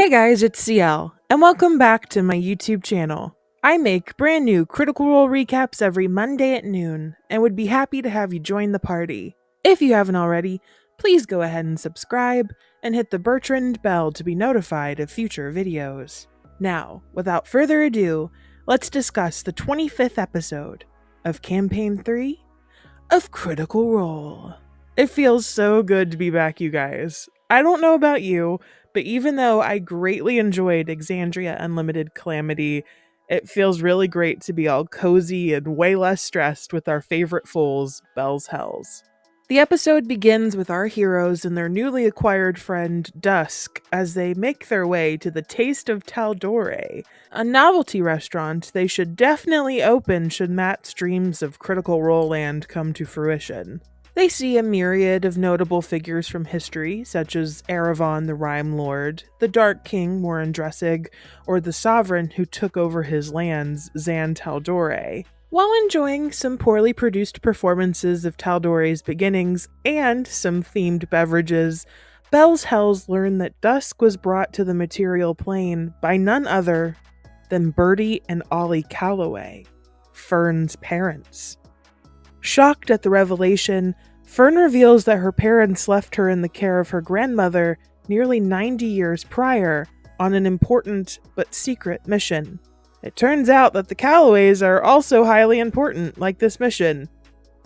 Hey guys, it's CL, and welcome back to my YouTube channel. I make brand new Critical Role recaps every Monday at noon, and would be happy to have you join the party. If you haven't already, please go ahead and subscribe, and hit the Bertrand bell to be notified of future videos. Now, without further ado, let's discuss the 25th episode of Campaign 3 of Critical Role. It feels so good to be back, you guys. I don't know about you, but even though I greatly enjoyed Exandria Unlimited Calamity, it feels really great to be all cozy and way less stressed with our favorite fools, Bell's Hells. The episode begins with our heroes and their newly acquired friend, Dusk, as they make their way to the Taste of Tal'Dorei, a novelty restaurant they should definitely open should Matt's dreams of Critical Role Land come to fruition. They see a myriad of notable figures from history, such as Eravon the Rime Lord, the Dark King Warren Dressig, or the Sovereign who took over his lands, Zan Tal'Dorei, while enjoying some poorly produced performances of Tal'Dorei's beginnings and some themed beverages. Bell's Hells learn that Dusk was brought to the material plane by none other than Bertie and Ollie Calloway, Fearne's parents. Shocked at the revelation, Fearne reveals that her parents left her in the care of her grandmother nearly 90 years prior on an important but secret mission. It turns out that the Calloways are also highly important, like this mission.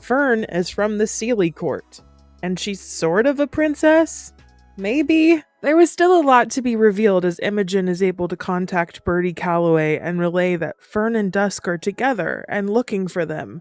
Fearne is from the Sealy Court, and she's sort of a princess? Maybe? There was still a lot to be revealed as Imogen is able to contact Bertie Calloway and relay that Fearne and Dusk are together and looking for them.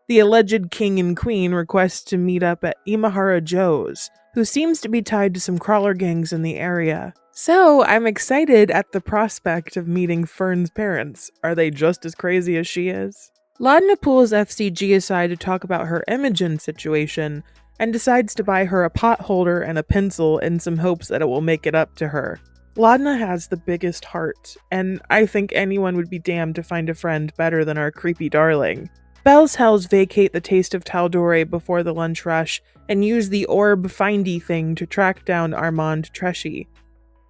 The alleged king and queen request to meet up at Imahara Joe's, who seems to be tied to some crawler gangs in the area. So I'm excited at the prospect of meeting Fearne's parents. Are they just as crazy as she is? Laudna pulls FCG aside to talk about her Imogen situation, and decides to buy her a pot holder and a pencil in some hopes that it will make it up to her. Laudna has the biggest heart, and I think anyone would be damned to find a friend better than our creepy darling. Bell's Hells vacate the Taste of Tal'Dorei before the lunch rush and use the orb findy thing to track down Armand Treshy.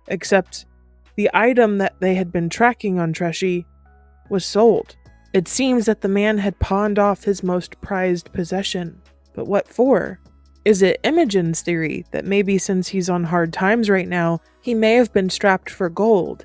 Except, the item that they had been tracking on Treshy was sold. It seems that the man had pawned off his most prized possession. But what for? Is it Imogen's theory that maybe since he's on hard times right now, he may have been strapped for gold?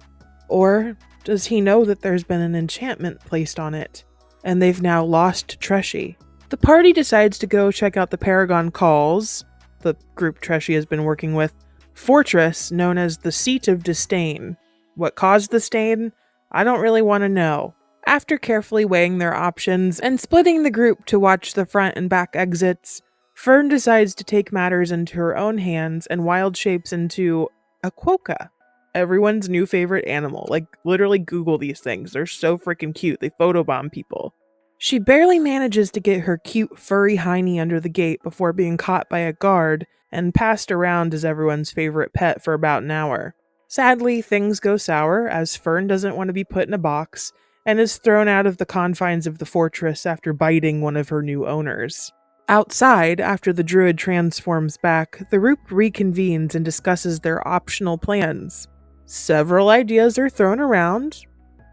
Or does he know that there's been an enchantment placed on it, and they've now lost Treshy? The party decides to go check out the Paragon Calls, the group Treshy has been working with, fortress known as the Seat of Disdain. What caused the stain? I don't really want to know. After carefully weighing their options and splitting the group to watch the front and back exits, Fearne decides to take matters into her own hands and wild shapes into a quokka, everyone's new favorite animal. Like, literally Google these things. They're so freaking cute. They photobomb people. She barely manages to get her cute furry hiney under the gate before being caught by a guard and passed around as everyone's favorite pet for about an hour. Sadly, things go sour as Fearne doesn't want to be put in a box and is thrown out of the confines of the fortress after biting one of her new owners. Outside, after the druid transforms back, the group reconvenes and discusses their optional plans. Several ideas are thrown around,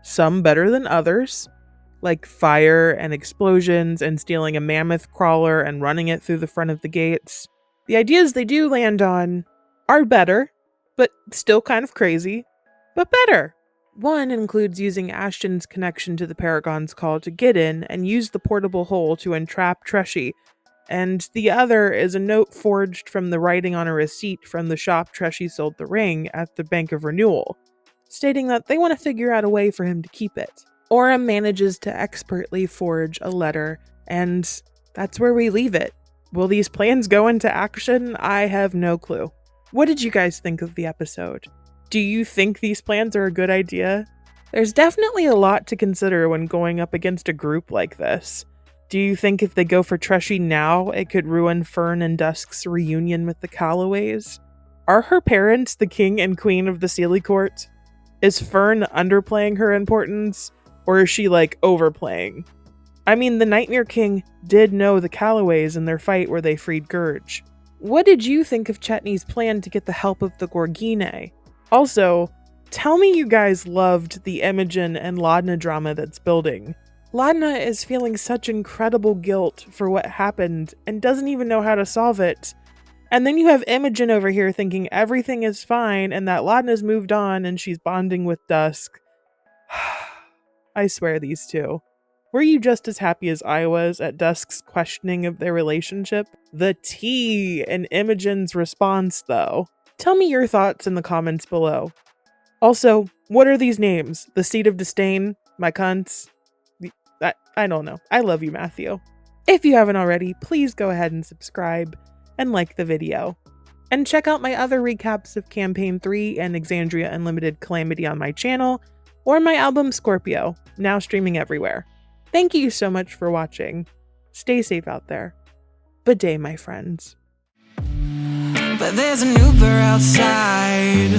some better than others, like fire and explosions and stealing a mammoth crawler and running it through the front of the gates. The ideas they do land on are better, but still kind of crazy, but better. One includes using Ashton's connection to the Paragon's Call to get in and use the portable hole to entrap Treshy, and the other is a note forged from the writing on a receipt from the shop Treshy sold the ring at the Bank of Renewal, stating that they want to figure out a way for him to keep it. Aura manages to expertly forge a letter, and that's where we leave it. Will these plans go into action? I have no clue. What did you guys think of the episode? Do you think these plans are a good idea? There's definitely a lot to consider when going up against a group like this. Do you think if they go for Treshy now, it could ruin Fearne and Dusk's reunion with the Calloways? Are her parents the king and queen of the Sealy Court? Is Fearne underplaying her importance? Or is she, like, overplaying? I mean, the Nightmare King did know the Calloways in their fight where they freed Gurge. What did you think of Chetney's plan to get the help of the Gorgine? Also, Tell me you guys loved the Imogen and Laudna drama that's building. Laudna is feeling such incredible guilt for what happened and doesn't even know how to solve it. And then you have Imogen over here thinking everything is fine and that Laudna's moved on and she's bonding with Dusk. I swear these two. Were you just as happy as I was at Dusk's questioning of their relationship? The tea in Imogen's response, though. Tell me your thoughts in the comments below. Also, what are these names? The Seed of Disdain? My cunts? I don't know. I love you, Matthew. If you haven't already, please go ahead and subscribe and like the video. And check out my other recaps of Campaign 3 and Exandria Unlimited Calamity on my channel, or my album Scorpio, now streaming everywhere. Thank you so much for watching. Stay safe out there. Good day, my friends. But there's an Uber outside.